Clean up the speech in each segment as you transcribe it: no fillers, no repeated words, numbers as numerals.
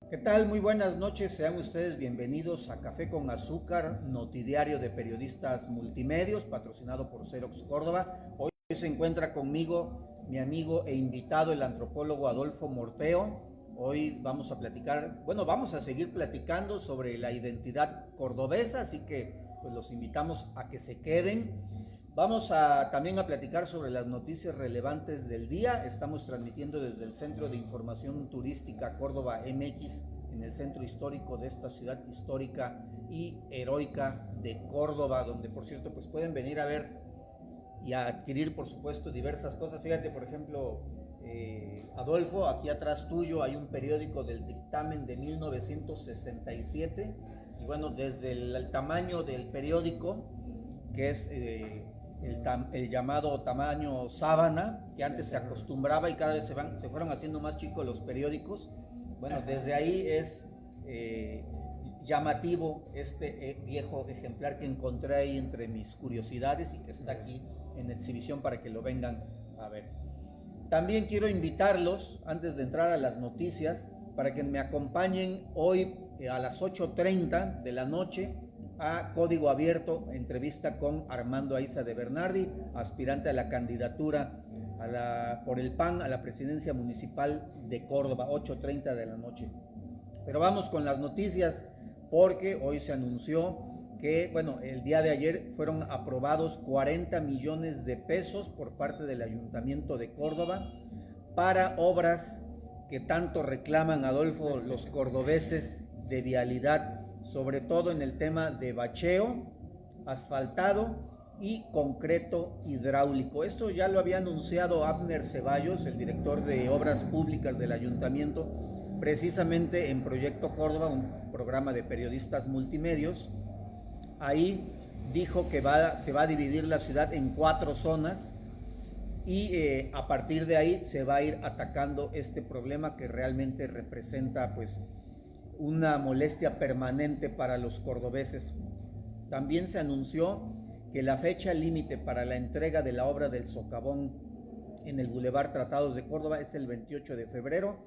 ¿Qué tal? Muy buenas noches, sean ustedes bienvenidos a Café con Azúcar, notidiario de periodistas multimedios, patrocinado por Xerox Córdoba. Hoy se encuentra conmigo mi amigo e invitado, el antropólogo Adolfo Morteo. Hoy vamos a platicar, bueno, vamos a seguir platicando sobre la identidad cordobesa, así que pues los invitamos a que se queden. Vamos también a platicar sobre las noticias relevantes del día. Estamos transmitiendo desde el Centro de Información Turística Córdoba MX, en el centro histórico de esta ciudad histórica y heroica de Córdoba, donde por cierto pues pueden venir a ver y a adquirir por supuesto diversas cosas. Fíjate, por ejemplo, Adolfo, aquí atrás tuyo hay un periódico del dictamen de 1967 y bueno, desde el tamaño del periódico, que es el llamado tamaño sábana, que antes se acostumbraba y cada vez se fueron haciendo más chicos los periódicos. Bueno, desde ahí es llamativo este viejo ejemplar que encontré ahí entre mis curiosidades y que está aquí en exhibición para que lo vengan a ver. También quiero invitarlos, antes de entrar a las noticias, para que me acompañen hoy a las 8:30 de la noche a Código Abierto, entrevista con Armando Aiza de Bernardi, aspirante a la candidatura por el PAN a la presidencia municipal de Córdoba, 8:30 de la noche. Pero vamos con las noticias, porque hoy se anunció que, bueno, el día de ayer fueron aprobados 40 millones de pesos por parte del Ayuntamiento de Córdoba para obras que tanto reclaman, Adolfo, los cordobeses de vialidad, sobre todo en el tema de bacheo, asfaltado y concreto hidráulico. Esto ya lo había anunciado Abner Ceballos, el director de Obras Públicas del Ayuntamiento, precisamente en Proyecto Córdoba, un programa de periodistas multimedios. Ahí dijo que se va a dividir la ciudad en 4 zonas y a partir de ahí se va a ir atacando este problema que realmente representa pues una molestia permanente para los cordobeses. También se anunció que la fecha límite para la entrega de la obra del socavón en el Boulevard Tratados de Córdoba es el 28 de febrero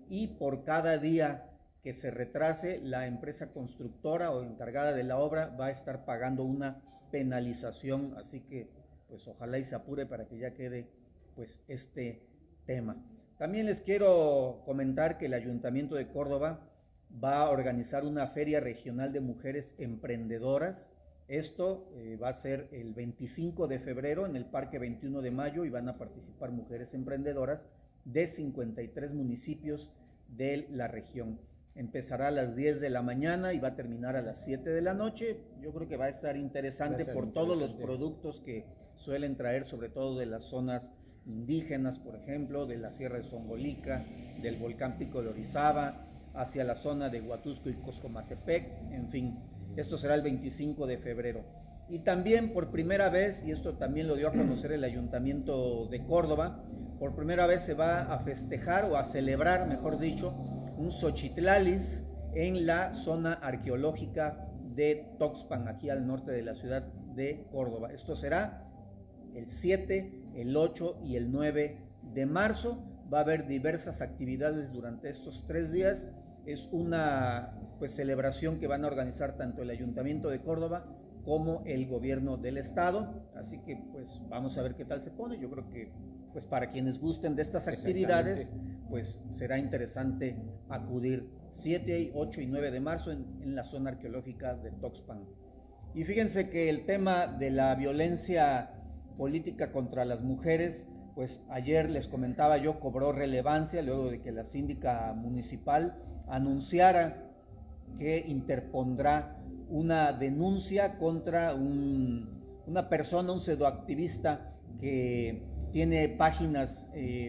y por cada día que se retrase, la empresa constructora o encargada de la obra va a estar pagando una penalización, así que pues ojalá y se apure para que ya quede pues este tema. También les quiero comentar que el Ayuntamiento de Córdoba va a organizar una feria regional de mujeres emprendedoras. Esto va a ser el 25 de febrero en el Parque 21 de Mayo y van a participar mujeres emprendedoras de 53 municipios de la región. Empezará a las 10 de la mañana y va a terminar a las 7 de la noche. Yo creo que va a estar interesante por todos los productos que suelen traer, sobre todo de las zonas indígenas, por ejemplo, de la Sierra de Zongolica, del volcán Pico de Orizaba, hacia la zona de Huatusco y Coscomatepec, en fin. Esto será el 25 de febrero. Y también por primera vez, y esto también lo dio a conocer el Ayuntamiento de Córdoba, por primera vez se va a festejar o a celebrar, mejor dicho, un Xochitlalis en la zona arqueológica de Tuxpan, aquí al norte de la ciudad de Córdoba. Esto será el 7, el 8 y el 9 de marzo. Va a haber diversas actividades durante estos 3 días. Es una pues celebración que van a organizar tanto el Ayuntamiento de Córdoba como el gobierno del estado, así que pues vamos a ver qué tal se pone. Yo creo que pues para quienes gusten de estas actividades pues será interesante acudir 7, 8 y 9 de marzo en la zona arqueológica de Tuxpan. Y fíjense que el tema de la violencia política contra las mujeres, pues ayer les comentaba yo, cobró relevancia luego de que la síndica municipal anunciara que interpondrá una denuncia contra una persona, un pseudoactivista que tiene páginas,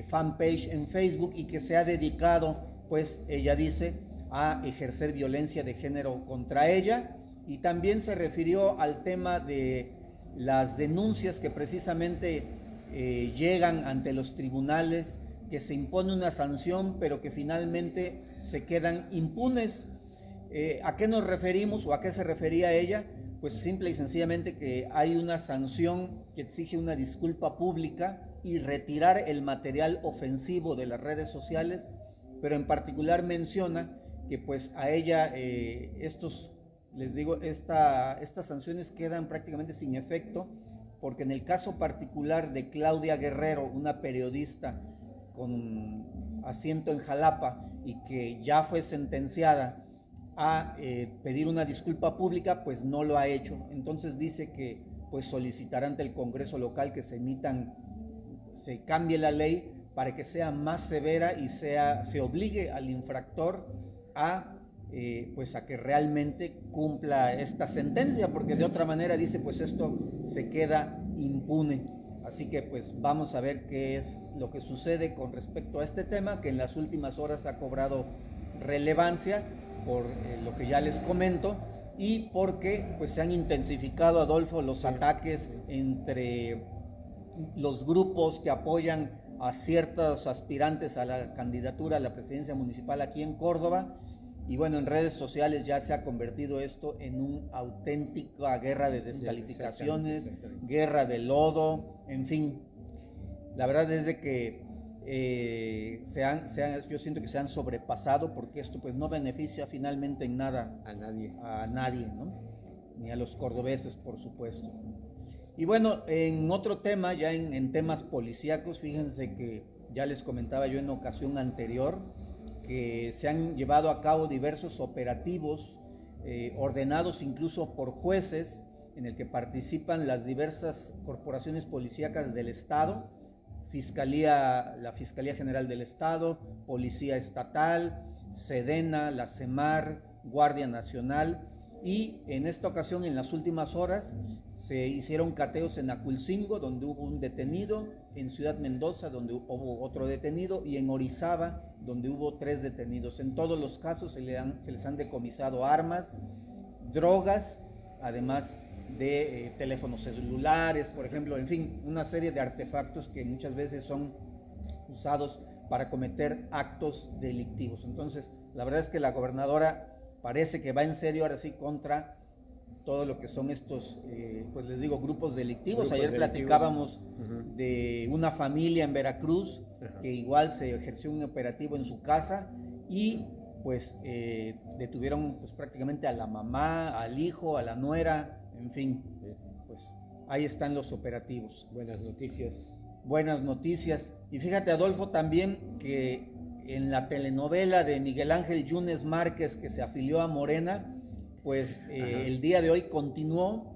fanpage en Facebook y que se ha dedicado, pues ella dice, a ejercer violencia de género contra ella. Y también se refirió al tema de las denuncias que precisamente llegan ante los tribunales, que se impone una sanción, pero que finalmente se quedan impunes. ¿A qué nos referimos o a qué se refería ella? Pues simple y sencillamente que hay una sanción que exige una disculpa pública y retirar el material ofensivo de las redes sociales, pero en particular menciona que pues a ella les digo, estas sanciones quedan prácticamente sin efecto, porque en el caso particular de Claudia Guerrero, una periodista con asiento en Jalapa y que ya fue sentenciada a pedir una disculpa pública, pues no lo ha hecho. Entonces dice que pues solicitará ante el Congreso local que se cambie la ley para que sea más severa y se obligue al infractor a que realmente cumpla esta sentencia, porque de otra manera dice, pues esto se queda impune. Así que pues vamos a ver qué es lo que sucede con respecto a este tema, que en las últimas horas ha cobrado relevancia por lo que ya les comento, y porque pues se han intensificado, Adolfo, los ataques entre los grupos que apoyan a ciertos aspirantes a la candidatura a la presidencia municipal aquí en Córdoba. Y bueno, en redes sociales ya se ha convertido esto en una auténtica guerra de descalificaciones, guerra de lodo, en fin. La verdad es de que yo siento que se han sobrepasado, porque esto pues no beneficia finalmente en nada a nadie, ¿no? Ni a los cordobeses, por supuesto. Y bueno, en otro tema, ya en temas policíacos, fíjense que ya les comentaba yo en ocasión anterior que se han llevado a cabo diversos operativos ordenados incluso por jueces, en el que participan las diversas corporaciones policíacas del Estado, la Fiscalía General del Estado, Policía Estatal, Sedena, la CEMAR, Guardia Nacional, y en esta ocasión, en las últimas horas, se hicieron cateos en Aculcingo, donde hubo un detenido, en Ciudad Mendoza, donde hubo otro detenido, y en Orizaba, donde hubo 3 detenidos. En todos los casos se les han decomisado armas, drogas, además de teléfonos celulares, por ejemplo, en fin, una serie de artefactos que muchas veces son usados para cometer actos delictivos. Entonces, la verdad es que la gobernadora parece que va en serio ahora sí contra todo lo que son estos, pues les digo, grupos delictivos. Ayer platicábamos de una familia en Veracruz que igual se ejerció un operativo en su casa y pues detuvieron pues prácticamente a la mamá, al hijo, a la nuera, en fin, pues ahí están los operativos. Buenas noticias. Buenas noticias. Y fíjate, Adolfo, también que en la telenovela de Miguel Ángel Yunes Márquez, que se afilió a Morena, pues el día de hoy continuó.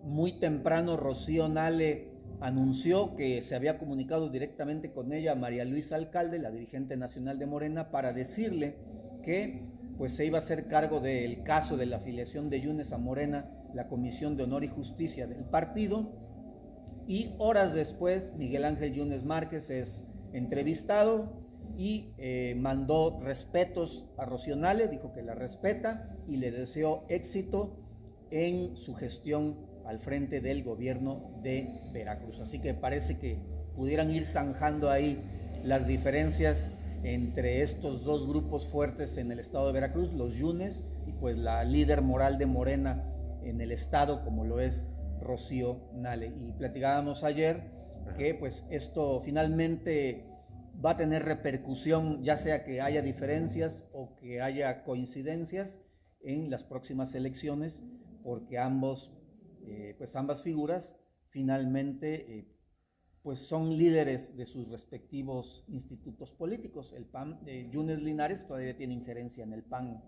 Muy temprano Rocío Nale anunció que se había comunicado directamente con ella, María Luisa Alcalde, la dirigente nacional de Morena, para decirle que pues se iba a hacer cargo del caso de la afiliación de Yunes a Morena, la Comisión de Honor y Justicia del partido. Y horas después, Miguel Ángel Yunes Márquez es entrevistado y mandó respetos a Rocío Nale, dijo que la respeta y le deseó éxito en su gestión al frente del gobierno de Veracruz. Así que parece que pudieran ir zanjando ahí las diferencias entre estos dos grupos fuertes en el estado de Veracruz, los Yunes y pues la líder moral de Morena en el estado, como lo es Rocío Nale. Y platicábamos ayer que pues esto finalmente va a tener repercusión, ya sea que haya diferencias o que haya coincidencias en las próximas elecciones, porque ambas figuras finalmente pues son líderes de sus respectivos institutos políticos. El PAN de Yunes Linares todavía tiene injerencia en el PAN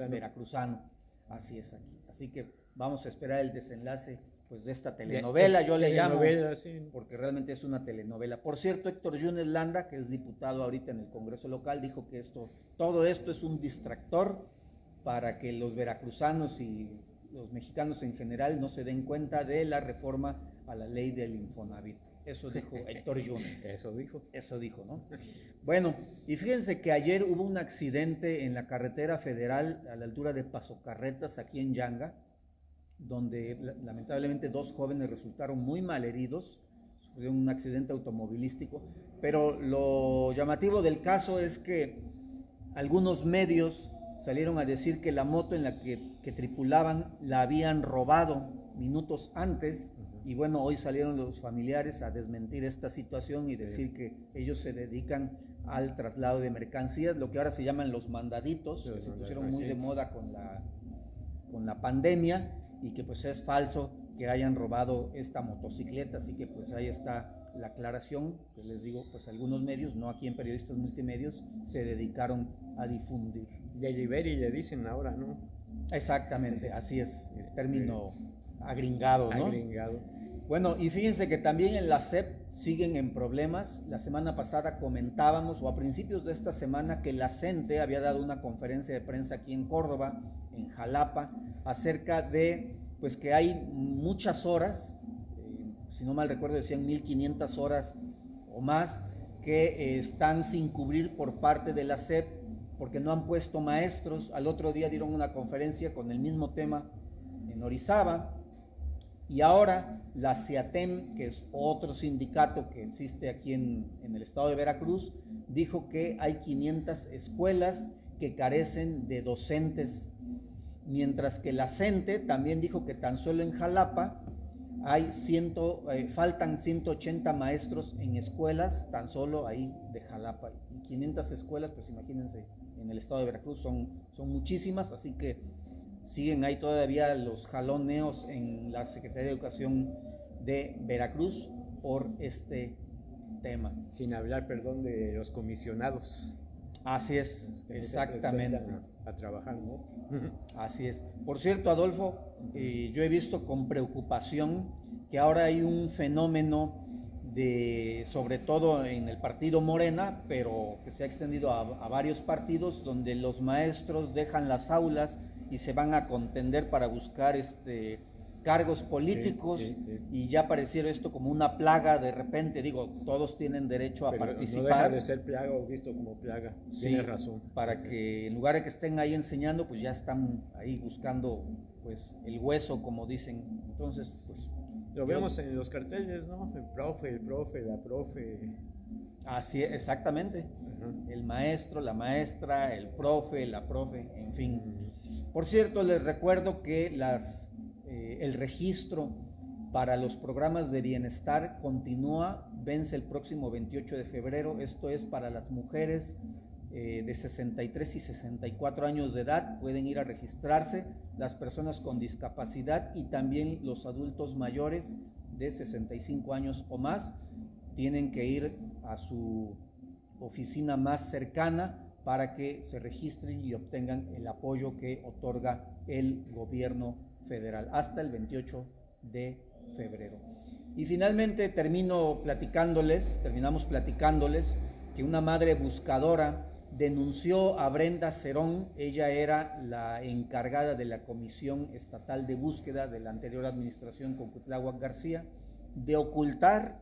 veracruzano. Así es aquí. Así que vamos a esperar el desenlace pues de esta telenovela, yo le llamo, sí, porque realmente es una telenovela. Por cierto, Héctor Yunes Landa, que es diputado ahorita en el Congreso local, dijo que todo esto es un distractor para que los veracruzanos y los mexicanos en general no se den cuenta de la reforma a la ley del Infonavit. Eso dijo Héctor Yunes. Eso dijo, ¿no? Bueno, y fíjense que ayer hubo un accidente en la carretera federal a la altura de Paso Carretas, aquí en Yanga, donde lamentablemente 2 jóvenes resultaron muy malheridos, sufrieron un accidente automovilístico, pero lo llamativo del caso es que algunos medios salieron a decir que la moto en la que tripulaban la habían robado minutos antes, y bueno, hoy salieron los familiares a desmentir esta situación y decir que ellos se dedican al traslado de mercancías, lo que ahora se llaman los mandaditos, que se pusieron muy de moda con la pandemia, y que pues es falso que hayan robado esta motocicleta. Así que pues ahí está la aclaración que les digo, pues algunos medios, no aquí en Periodistas Multimedios, se dedicaron a difundir. Delivery le dicen ahora, ¿no? Exactamente, así es, el término agringado, ¿no? Agringado. Bueno, y fíjense que también en la SEP siguen en problemas. La semana pasada comentábamos, o a principios de esta semana, que la CENTE había dado una conferencia de prensa aquí en Córdoba, en Jalapa, acerca de, pues que hay muchas horas, si no mal recuerdo decían 1500 horas o más, que están sin cubrir por parte de la SEP, porque no han puesto maestros. Al otro día dieron una conferencia con el mismo tema en Orizaba, y ahora la CIATEM, que es otro sindicato que existe aquí en el estado de Veracruz, dijo que hay 500 escuelas que carecen de docentes, mientras que la CENTE también dijo que tan solo en Jalapa hay faltan 180 maestros en escuelas, tan solo ahí de Jalapa, y 500 escuelas, pues imagínense, en el estado de Veracruz son muchísimas. Así que siguen ahí todavía los jaloneos en la Secretaría de Educación de Veracruz por este tema. Sin hablar, perdón, de los comisionados. Así es, exactamente. A trabajar, ¿no? Así es. Por cierto, Adolfo, yo he visto con preocupación que ahora hay un fenómeno sobre todo en el partido Morena, pero que se ha extendido a varios partidos, donde los maestros dejan las aulas y se van a contender para buscar cargos políticos, y ya pareciera esto como una plaga de repente. Digo, todos tienen derecho a participar. No deja de ser plaga o visto como plaga. Sí, tienes razón. Para que en lugar de que estén ahí enseñando, pues ya están ahí buscando pues el hueso, como dicen. Entonces, pues lo vemos en los carteles, ¿no? El profe, la profe. Así es, exactamente. El maestro, la maestra, el profe, la profe, en fin. Por cierto, les recuerdo que el registro para los programas de bienestar continúa, vence el próximo 28 de febrero. Esto es para las mujeres de 63 y 64 años de edad, pueden ir a registrarse, las personas con discapacidad y también los adultos mayores de 65 años o más tienen que ir a su oficina más cercana para que se registren y obtengan el apoyo que otorga el gobierno federal hasta el 28 de febrero. Y finalmente terminamos platicándoles que una madre buscadora denunció a Brenda Cerón. Ella era la encargada de la Comisión Estatal de Búsqueda de la anterior administración con Cuitláhuac García, de ocultar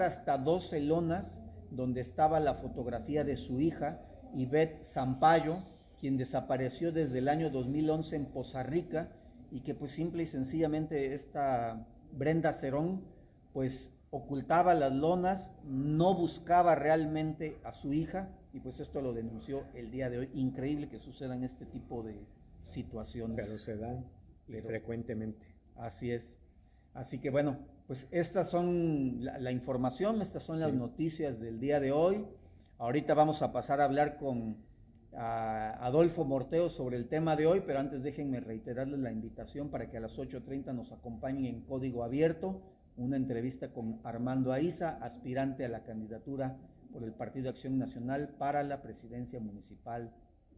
hasta 12 lonas donde estaba la fotografía de su hija, Ivette Sampaio, quien desapareció desde el año 2011 en Poza Rica, y que pues simple y sencillamente esta Brenda Cerón pues ocultaba las lonas, no buscaba realmente a su hija, y pues esto lo denunció el día de hoy. Increíble que sucedan este tipo de situaciones. Pero se dan frecuentemente. Así es. Así que bueno, pues estas son la información, estas son las noticias del día de hoy. Ahorita vamos a pasar a hablar con Adolfo Morteo sobre el tema de hoy, pero antes déjenme reiterarles la invitación para que a las 8:30 nos acompañen en Código Abierto, una entrevista con Armando Aiza, aspirante a la candidatura por el Partido Acción Nacional para la presidencia municipal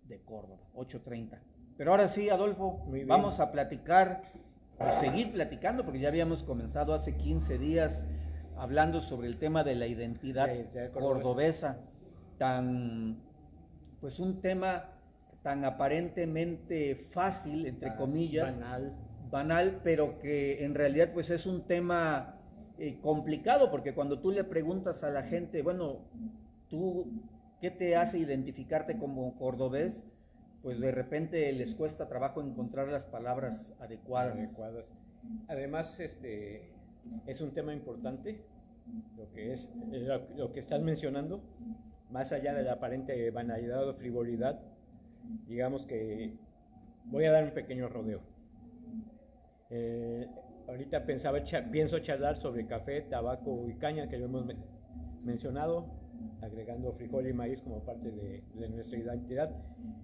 de Córdoba, 8:30. Pero ahora sí, Adolfo, vamos a platicar, o seguir platicando, porque ya habíamos comenzado hace 15 días hablando sobre el tema de la identidad cordobesa, pues un tema tan aparentemente fácil, entre comillas, banal, pero que en realidad pues es un tema complicado, porque cuando tú le preguntas a la gente, bueno, ¿tú qué te hace identificarte como cordobés? Pues de repente les cuesta trabajo encontrar las palabras adecuadas. Además, es un tema importante, lo que estás mencionando, más allá de la aparente banalidad o frivolidad. Digamos que voy a dar un pequeño rodeo. Ahorita pienso charlar sobre café, tabaco y caña, que lo hemos mencionado. agregando frijol y maíz como parte de nuestra identidad.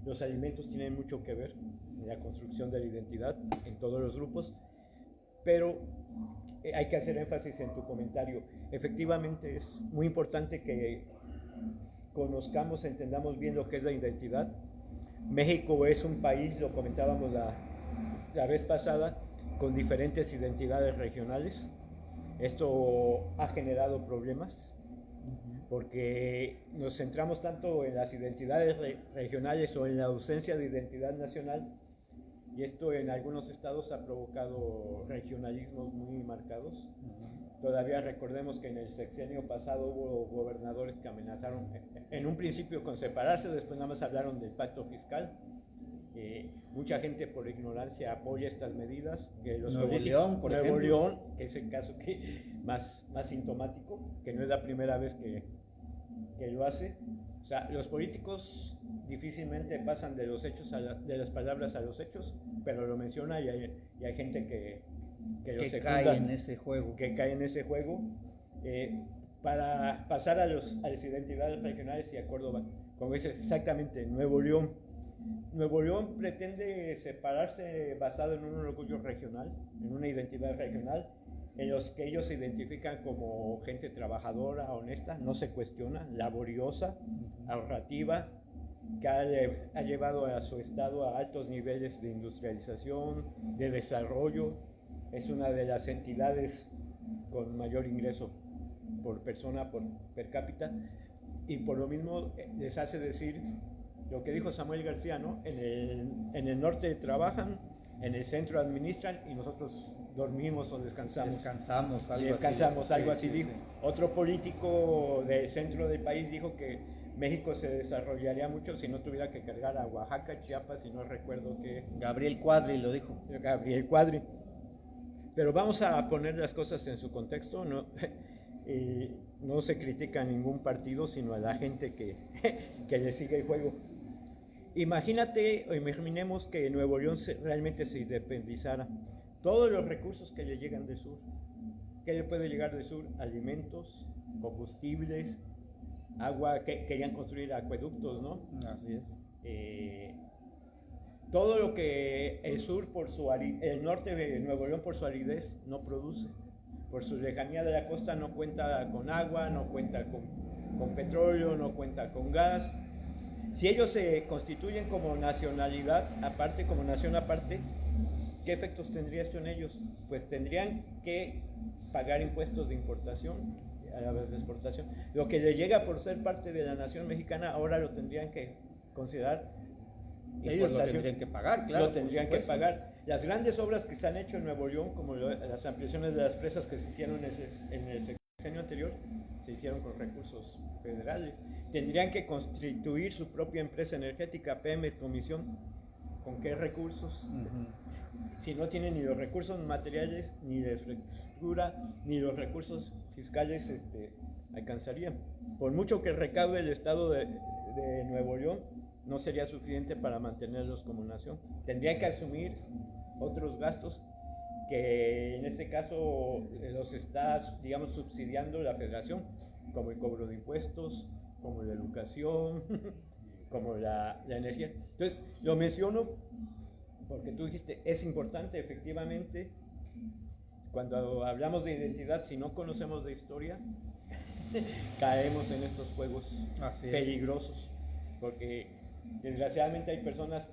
Los alimentos tienen mucho que ver en la construcción de la identidad en todos los grupos, pero hay que hacer énfasis en tu comentario. Efectivamente es muy importante que conozcamos, entendamos bien lo que es la identidad. México es un país, lo comentábamos la vez pasada, con diferentes identidades regionales. Esto ha generado problemas porque nos centramos tanto en las identidades regionales o en la ausencia de identidad nacional, y esto en algunos estados ha provocado regionalismos muy marcados. Todavía recordemos que en el sexenio pasado hubo gobernadores que amenazaron en un principio con separarse, después nada más hablaron del pacto fiscal. Mucha gente por ignorancia apoya estas medidas. Nuevo León, por ejemplo. Nuevo León, que es el caso más sintomático, que no es la primera vez que lo hace. O sea, los políticos difícilmente pasan de los hechos de las palabras a los hechos, pero lo menciona y hay gente que cae en ese juego. Para pasar a las identidades regionales y a Córdoba, como dices, exactamente, Nuevo León. Nuevo León pretende separarse basado en un orgullo regional, en una identidad regional, en los que ellos se identifican como gente trabajadora, honesta, no se cuestiona, laboriosa, ahorrativa, que ha llevado a su estado a altos niveles de industrialización, de desarrollo. Es una de las entidades con mayor ingreso por persona, por per cápita, y por lo mismo les hace decir lo que dijo Samuel García, ¿no? En el norte trabajan, en el centro administran y nosotros dormimos o descansamos. Algo así dijo. Sí. Otro político del centro del país dijo que México se desarrollaría mucho si no tuviera que cargar a Oaxaca, Chiapas, y no recuerdo qué. Gabriel Cuadri lo dijo. Gabriel Cuadri. Pero vamos a poner las cosas en su contexto, ¿no? No se critica a ningún partido, sino a la gente que le sigue el juego. Imagínate o imaginemos que Nuevo León realmente se independizara. Todos los recursos que le llegan del sur, ¿qué le puede llegar del sur? Alimentos, combustibles, agua, que querían construir acueductos, ¿no? Así es. Todo lo que el sur, el norte de Nuevo León por su aridez no produce. Por su lejanía de la costa no cuenta con agua, no cuenta con petróleo, no cuenta con gas. Si ellos se constituyen como nacionalidad aparte, como nación aparte, ¿qué efectos tendría esto en ellos? Pues tendrían que pagar impuestos de importación a la vez de exportación. Lo que les llega por ser parte de la nación mexicana, ahora lo tendrían que considerar ellos lo tendrían que pagar, claro. Lo tendrían que pagar. Las grandes obras que se han hecho en Nuevo León, como las ampliaciones de las presas que se hicieron en el sexenio anterior, se hicieron con recursos federales. Tendrían que constituir su propia empresa energética, Pemex, Comisión. ¿Con qué recursos? Si no tienen ni los recursos materiales, ni de infraestructura, ni los recursos fiscales alcanzarían. Por mucho que recaude el Estado de Nuevo León, no sería suficiente para mantenerlos como nación. Tendrían que asumir otros gastos que en este caso los está, digamos, subsidiando la federación, como el cobro de impuestos, como la educación, como la energía. Entonces, lo menciono porque tú dijiste, es importante, efectivamente, cuando hablamos de identidad, si no conocemos de historia, caemos en estos juegos peligrosos, porque desgraciadamente hay personas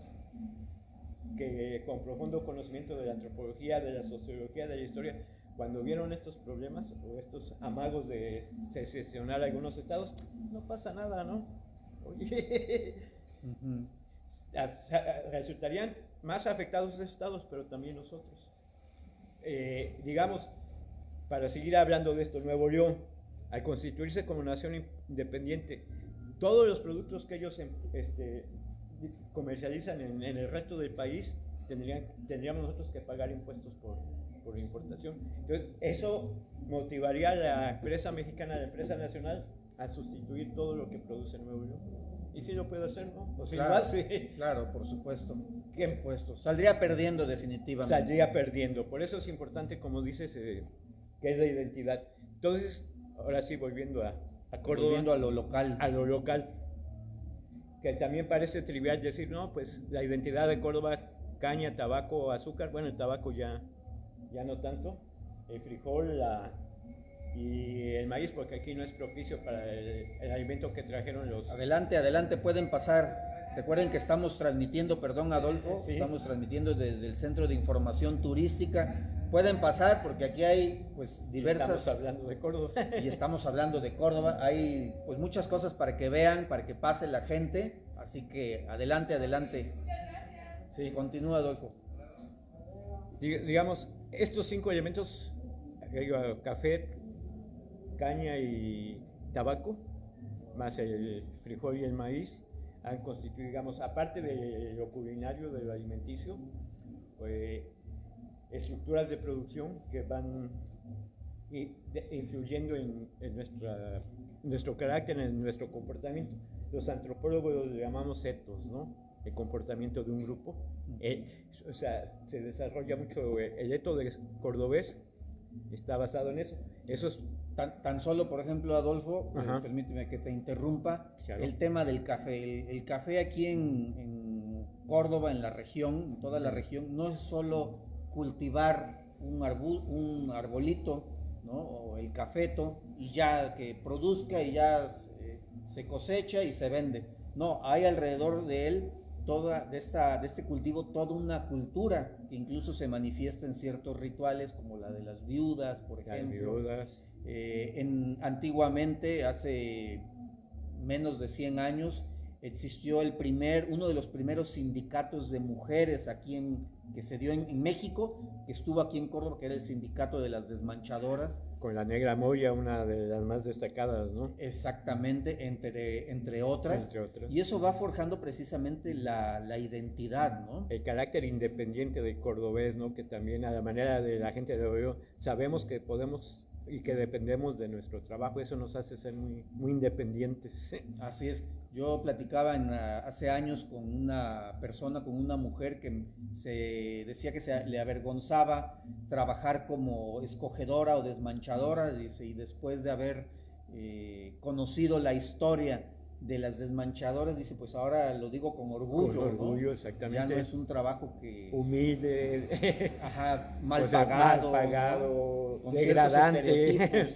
que con profundo conocimiento de la antropología, de la sociología, de la historia, cuando vieron estos problemas o estos amagos de secesionar algunos estados, no pasa nada, ¿no? Oye, resultarían más afectados esos estados, pero también nosotros. Digamos, para seguir hablando de esto, Nuevo León, al constituirse como nación independiente, todos los productos que ellos comercializan en el resto del país, tendríamos nosotros que pagar impuestos por importación. Entonces, eso motivaría a la empresa mexicana, a la empresa nacional, a sustituir todo lo que produce Nuevo León. Y si lo puede hacer, ¿no? O si claro, lo hace. Claro, por supuesto. ¿Qué impuestos? Saldría perdiendo definitivamente. Saldría perdiendo. Por eso es importante, como dices, que es la identidad. Entonces, ahora sí, volviendo a Córdoba, volviendo a lo local. a lo local. Que también parece trivial decir, no, pues la identidad de Córdoba, caña, tabaco, azúcar. Bueno, el tabaco ya no tanto. El frijol y el maíz, porque aquí no es propicio para el alimento que trajeron los... Adelante, adelante, pueden pasar. Recuerden que estamos transmitiendo, perdón Adolfo, Sí. estamos transmitiendo desde el Centro de Información Turística. Pueden pasar porque aquí hay pues diversas... Estamos hablando de Córdoba. Y estamos hablando de Córdoba. Hay pues muchas cosas para que vean, para que pase la gente. Así que adelante, adelante. Sí. Continúa Adolfo. Digamos, estos 5 elementos, café, caña y tabaco, más el frijol y el maíz, han constituido, digamos, aparte de lo culinario, de lo alimenticio, estructuras de producción que van influyendo en nuestro carácter, en nuestro comportamiento. Los antropólogos los llamamos etos, ¿no? El comportamiento de un grupo. O sea, se desarrolla mucho el eto de cordobés, está basado en eso. Eso es Tan solo, por ejemplo, Adolfo, permíteme que te interrumpa, Claro. el tema del café. El café aquí en Córdoba, en la región, en toda la región, no es solo cultivar un arbolito, ¿no? O el cafeto, y ya que produzca y ya se cosecha y se vende. No, hay alrededor de él de este cultivo toda una cultura que incluso se manifiesta en ciertos rituales como la de las viudas, por ejemplo. Antiguamente, hace menos de 100 años, existió uno de los primeros sindicatos de mujeres que se dio en México, que estuvo aquí en Córdoba, que era el sindicato de las desmanchadoras. Con la Negra Moya, una de las más destacadas, ¿no? Exactamente, entre otras. Entre otras. Y eso va forjando precisamente la identidad, ¿no? El carácter independiente del cordobés, ¿no? Que también a la manera de la gente de Obregón, sabemos que podemos y que dependemos de nuestro trabajo, eso nos hace ser muy, muy independientes. Así es. Yo platicaba hace años con con una mujer que se decía que le avergonzaba trabajar como escogedora o desmanchadora, dice, y después de haber conocido la historia de las desmanchadoras, dice, pues ahora lo digo con orgullo. Con orgullo, ¿no? exactamente. Ya no es un trabajo que... humilde, mal o sea, pagado, mal pagado, ¿no? Con degradante.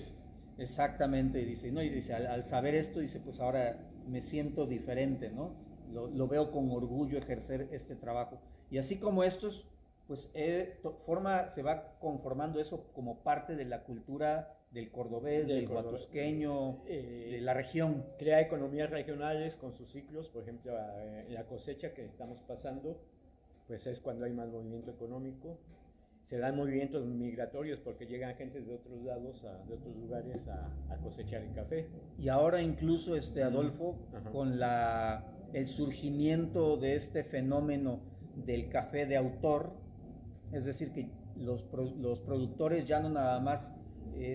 Exactamente, dice, ¿no? Y dice, al saber esto, dice, pues ahora me siento diferente, ¿no? Lo veo con orgullo ejercer este trabajo. Y así como estos, pues se va conformando eso como parte de la cultura del cordobés, del huatusqueño, de la región. Crea economías regionales con sus ciclos, por ejemplo, la cosecha que estamos pasando, pues es cuando hay más movimiento económico. Se dan movimientos migratorios porque llegan gentes de otros lados, de otros lugares a cosechar el café. Y ahora incluso, Adolfo, con el surgimiento de este fenómeno del café de autor, es decir, que los productores ya no nada más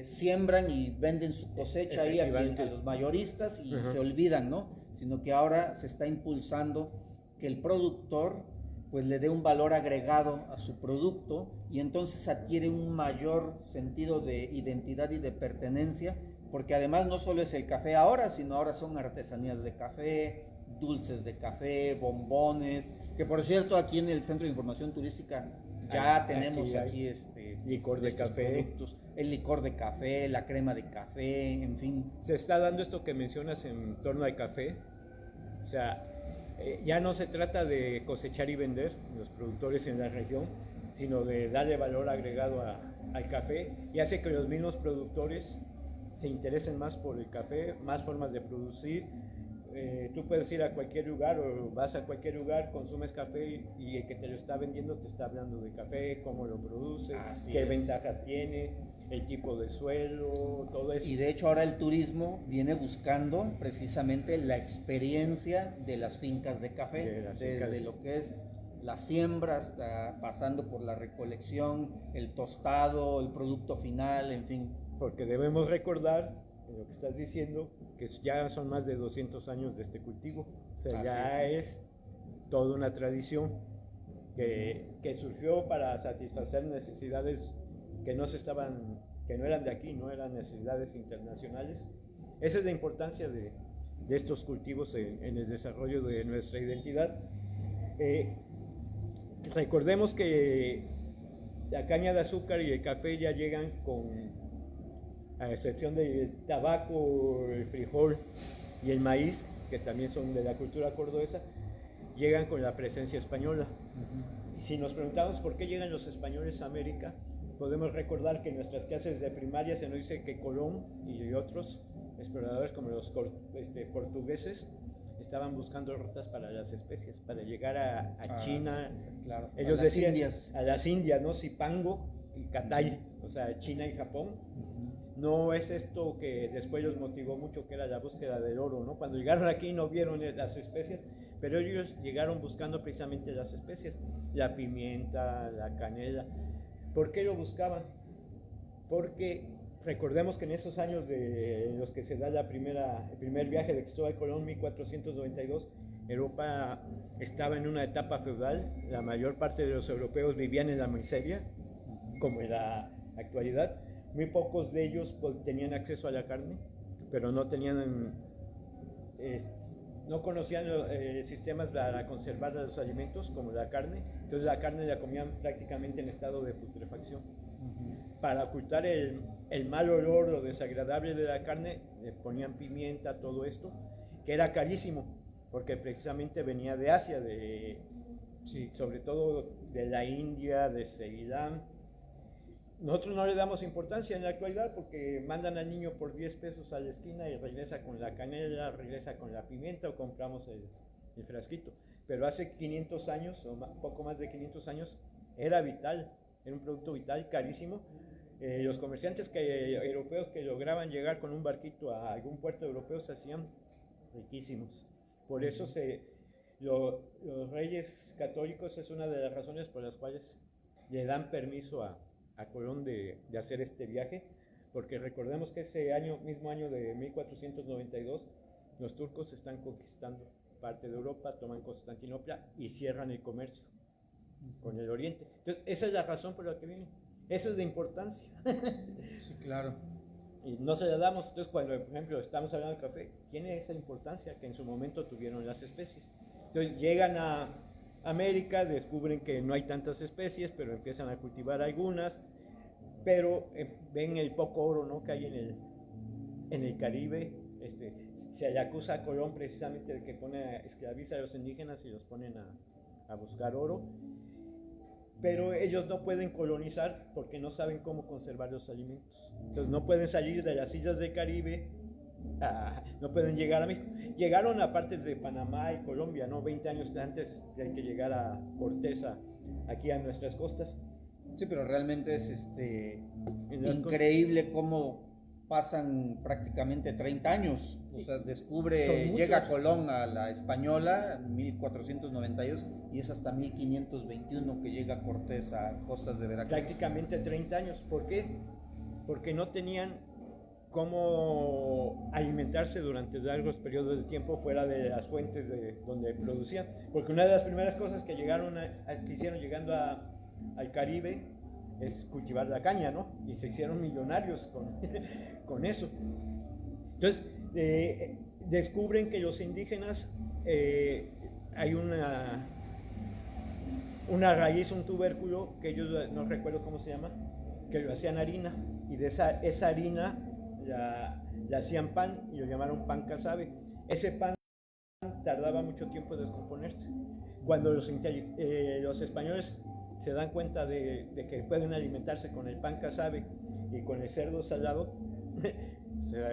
siembran y venden su cosecha ahí a los mayoristas y se olvidan, ¿no? Sino que ahora se está impulsando que el productor pues le dé un valor agregado a su producto y entonces adquiere un mayor sentido de identidad y de pertenencia, porque además no solo es el café ahora, sino ahora son artesanías de café, dulces de café, bombones, que por cierto aquí en el Centro de Información Turística ya tenemos aquí licor de café, productos, el licor de café, la crema de café, en fin. Se está dando esto que mencionas en torno al café, o sea, ya no se trata de cosechar y vender los productores en la región, sino de darle valor agregado al café, y hace que los mismos productores se interesen más por el café, más formas de producir. Tú puedes ir a cualquier lugar o vas a cualquier lugar, consumes café y el que te lo está vendiendo te está hablando de café, cómo lo produce, qué ventajas tiene, el tipo de suelo, todo eso. Y de hecho ahora el turismo viene buscando precisamente la experiencia de las fincas de café, desde lo que es la siembra hasta pasando por la recolección, el tostado, el producto final, en fin. Porque debemos recordar, lo que estás diciendo, que ya son más de 200 años de este cultivo, o sea, ya es toda una tradición que surgió para satisfacer necesidades que no eran de aquí, no eran necesidades internacionales, esa es la importancia de estos cultivos en el desarrollo de nuestra identidad. Recordemos que la caña de azúcar y el café ya llegan a excepción del tabaco, el frijol y el maíz, que también son de la cultura cordobesa, llegan con la presencia española. Y si nos preguntamos por qué llegan los españoles a América, podemos recordar que en nuestras clases de primaria se nos dice que Colón y otros exploradores como los portugueses estaban buscando rutas para las especies, para llegar a China. Claro, ellos a las decían Indias. a las Indias, ¿no? Zipango y Catay, o sea, China y Japón. No es esto que después los motivó mucho, que era la búsqueda del oro, ¿no? Cuando llegaron aquí no vieron las especies, pero ellos llegaron buscando precisamente las especies, la pimienta, la canela. ¿Por qué lo buscaban? Porque recordemos que en esos años de los que se da el primer viaje de Cristóbal Colón, 1492, Europa estaba en una etapa feudal, la mayor parte de los europeos vivían en la miseria, como en la actualidad. Muy pocos de ellos tenían acceso a la carne, pero no conocían sistemas para conservar los alimentos como la carne, entonces la carne la comían prácticamente en estado de putrefacción. Para ocultar el mal olor, lo desagradable de la carne, le ponían pimienta, todo esto, que era carísimo, porque precisamente venía de Asia, sobre todo de la India, de Ceilán. Nosotros no le damos importancia en la actualidad porque mandan al niño por 10 pesos a la esquina y regresa con la canela, regresa con la pimienta o compramos el frasquito. Pero hace 500 años, o poco más de 500 años, era vital, era un producto vital, carísimo. Los comerciantes europeos que lograban llegar con un barquito a algún puerto europeo se hacían riquísimos. Por eso los reyes católicos es una de las razones por las cuales le dan permiso a Colón de hacer este viaje, porque recordemos que ese mismo año de 1492, los turcos están conquistando parte de Europa, toman Constantinopla y cierran el comercio con el Oriente. Entonces, esa es la razón por la que vienen. Esa es la importancia. Sí, claro. Y no se la damos. Entonces, cuando, por ejemplo, estamos hablando del café, tiene esa importancia que en su momento tuvieron las especies. Entonces, llegan a América, descubren que no hay tantas especies, pero empiezan a cultivar algunas, pero ven el poco oro, ¿no?, que hay en el Caribe. Se le acusa a Colón precisamente de que esclaviza a los indígenas y los ponen a buscar oro, pero ellos no pueden colonizar porque no saben cómo conservar los alimentos. Entonces no pueden salir de las islas del Caribe, no pueden llegar a México. Llegaron a partes de Panamá y Colombia, ¿no?, 20 años antes de que llegara Cortés aquí a nuestras costas. Sí, pero realmente es increíble cómo pasan prácticamente 30 años. O sea, llega Colón a la Española en 1492 y es hasta 1521 que llega Cortés a costas de Veracruz. Prácticamente 30 años. ¿Por qué? Porque no tenían cómo alimentarse durante largos periodos de tiempo fuera de las fuentes donde producían. Porque una de las primeras cosas que hicieron llegando al Caribe es cultivar la caña, ¿no? Y se hicieron millonarios con eso. Entonces, descubren que los indígenas, hay una raíz, un tubérculo, que ellos, no recuerdo cómo se llama, que lo hacían harina, y de esa harina la hacían pan y lo llamaron pan casabe. Ese pan tardaba mucho tiempo en descomponerse. Cuando los españoles se dan cuenta de que pueden alimentarse con el pan casabe y con el cerdo salado,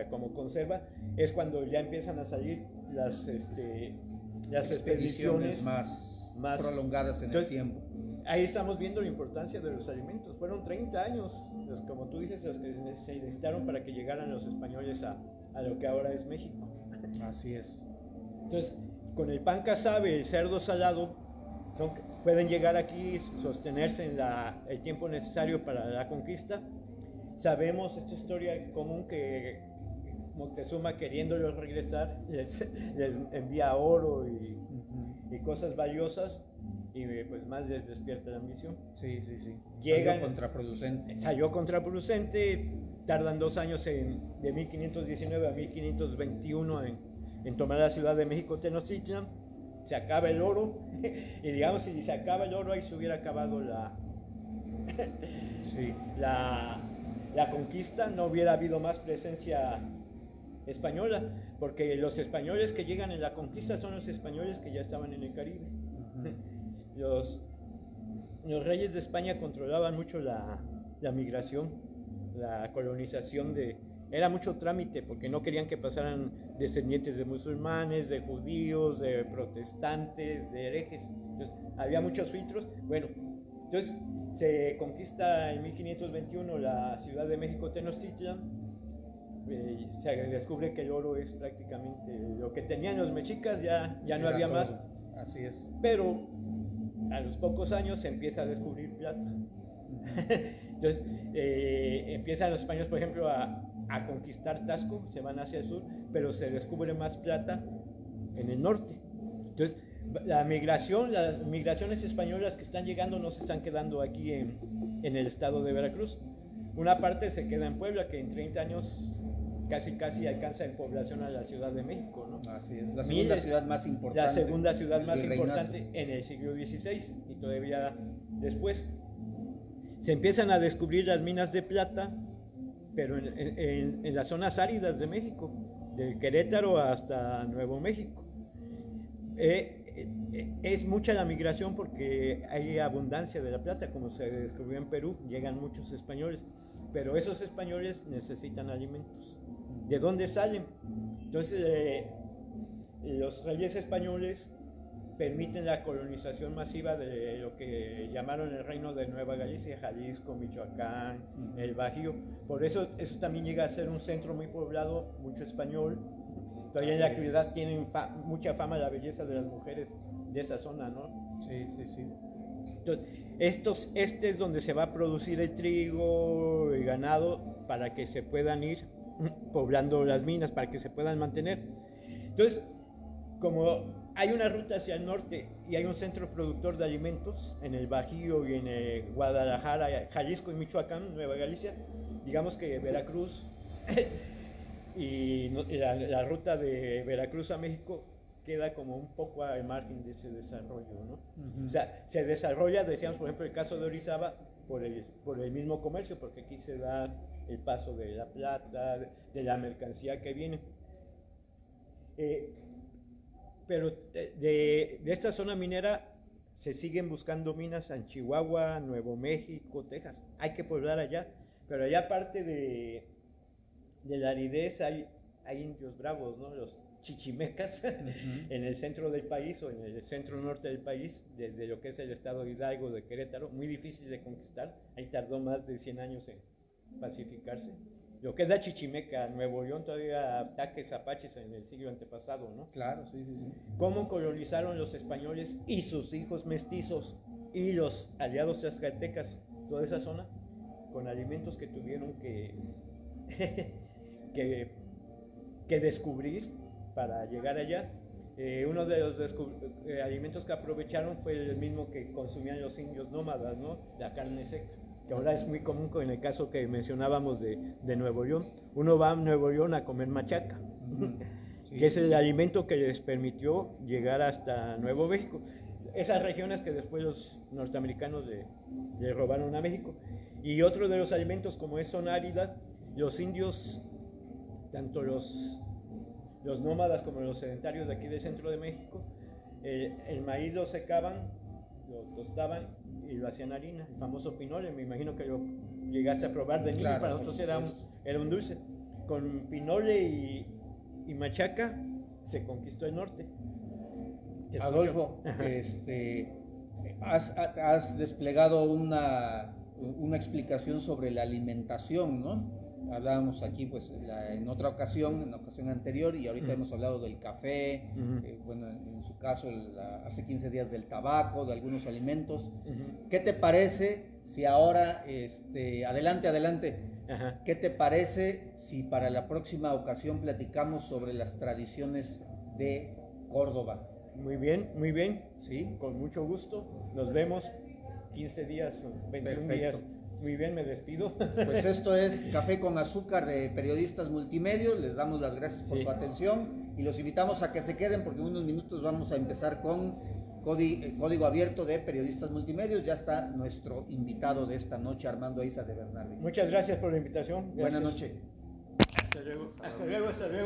como conserva, es cuando ya empiezan a salir las expediciones más prolongadas en el tiempo. Ahí estamos viendo la importancia de los alimentos. Fueron 30 años, como tú dices, los que se necesitaron para que llegaran los españoles a lo que ahora es México. Así es. Entonces, con el pan casabe, el cerdo salado, pueden llegar aquí, sostenerse en el tiempo necesario para la conquista. Sabemos esta historia común que Moctezuma, queriéndolos regresar, les envía oro y cosas valiosas, y pues más les despierta la ambición. Sí. Llegan, salió contraproducente. Salió contraproducente, tardan 2 años de 1519 a 1521 en tomar la Ciudad de México, Tenochtitlan. Se acaba el oro, y digamos, si se acaba el oro, ahí se hubiera acabado Sí. la conquista, no hubiera habido más presencia española, porque los españoles que llegan en la conquista son los españoles que ya estaban en el Caribe. Los reyes de España controlaban mucho la migración, la colonización era mucho trámite, porque no querían que pasaran descendientes de musulmanes, de judíos, de protestantes, de herejes. Entonces, había muchos filtros. Bueno, entonces se conquista en 1521 la Ciudad de México, Tenochtitlan. Se descubre que el oro es prácticamente lo que tenían los mexicas, ya no había más. Así es. Pero a los pocos años se empieza a descubrir plata. Entonces empiezan los españoles, por ejemplo, a conquistar Tasco, se van hacia el sur, pero se descubre más plata en el norte. Entonces las migraciones españolas que están llegando no se están quedando aquí en el estado de Veracruz. Una parte se queda en Puebla, que en 30 años casi alcanza en población a la Ciudad de México, ¿no? Así es, la segunda ciudad más importante. La segunda ciudad más importante en el siglo XVI, y todavía después. Se empiezan a descubrir las minas de plata, pero en las zonas áridas de México, de Querétaro hasta Nuevo México. Es mucha la migración porque hay abundancia de la plata, como se descubrió en Perú, llegan muchos españoles, pero esos españoles necesitan alimentos. ¿De dónde salen? Entonces, los reyes españoles permiten la colonización masiva de lo que llamaron el Reino de Nueva Galicia, Jalisco, Michoacán, el Bajío. Por eso también llega a ser un centro muy poblado, mucho español. Todavía en la actualidad tienen mucha fama la belleza de las mujeres de esa zona, ¿no? Sí. Entonces, este es donde se va a producir el trigo, el ganado, para que se puedan ir poblando las minas, para que se puedan mantener. Entonces, como hay una ruta hacia el norte y hay un centro productor de alimentos en el Bajío y en Guadalajara, Jalisco y Michoacán, Nueva Galicia, digamos que Veracruz y la ruta de Veracruz a México queda como un poco al margen de ese desarrollo, ¿no? O sea, se desarrolla, decíamos, por ejemplo, el caso de Orizaba por el mismo comercio, porque aquí se da el paso de la plata, de la mercancía que viene. Pero de esta zona minera se siguen buscando minas en Chihuahua, Nuevo México, Texas. Hay que poblar allá, pero allá aparte de la aridez hay indios bravos, ¿no? Los chichimecas en el centro del país o en el centro norte del país, desde lo que es el estado de Hidalgo, de Querétaro, muy difícil de conquistar. Ahí tardó más de 100 años en pacificarse. Lo que es la Chichimeca, Nuevo León, todavía ataques apaches en el siglo antepasado, ¿no? Claro, sí. ¿Cómo colonizaron los españoles y sus hijos mestizos y los aliados tlaxcaltecas toda esa zona? Con alimentos que tuvieron que descubrir para llegar allá. Uno de los alimentos que aprovecharon fue el mismo que consumían los indios nómadas, ¿no? La carne seca, que ahora es muy común en el caso que mencionábamos de Nuevo León. Uno va a Nuevo León a comer machaca, que es el alimento que les permitió llegar hasta Nuevo México. Esas regiones que después los norteamericanos le robaron a México. Y otro de los alimentos, como es zona árida, los indios, tanto los nómadas como los sedentarios de aquí del centro de México, el maíz lo secaban, lo tostaban y lo hacían harina, el famoso pinole. Me imagino que lo llegaste a probar de niño. Claro, para nosotros era un dulce. Con pinole y machaca se conquistó el norte. Adolfo, has desplegado una explicación sobre la alimentación, ¿no? Hablábamos aquí pues en otra ocasión, en la ocasión anterior, y ahorita hemos hablado del café, bueno, en su caso hace 15 días del tabaco, de algunos alimentos. ¿Qué te parece si ahora, adelante, qué te parece si para la próxima ocasión platicamos sobre las tradiciones de Córdoba? Muy bien, sí, con mucho gusto. Nos vemos 15 días, 21 días. Muy bien, me despido. Pues esto es Café con Azúcar de Periodistas Multimedios. Les damos las gracias por Sí. su atención y los invitamos a que se queden porque en unos minutos vamos a empezar con Código Abierto de Periodistas Multimedios. Ya está nuestro invitado de esta noche, Armando Eiza de Bernal. Muchas gracias por la invitación. Buenas Gracias. noches. Hasta luego. Hasta luego. Hasta luego.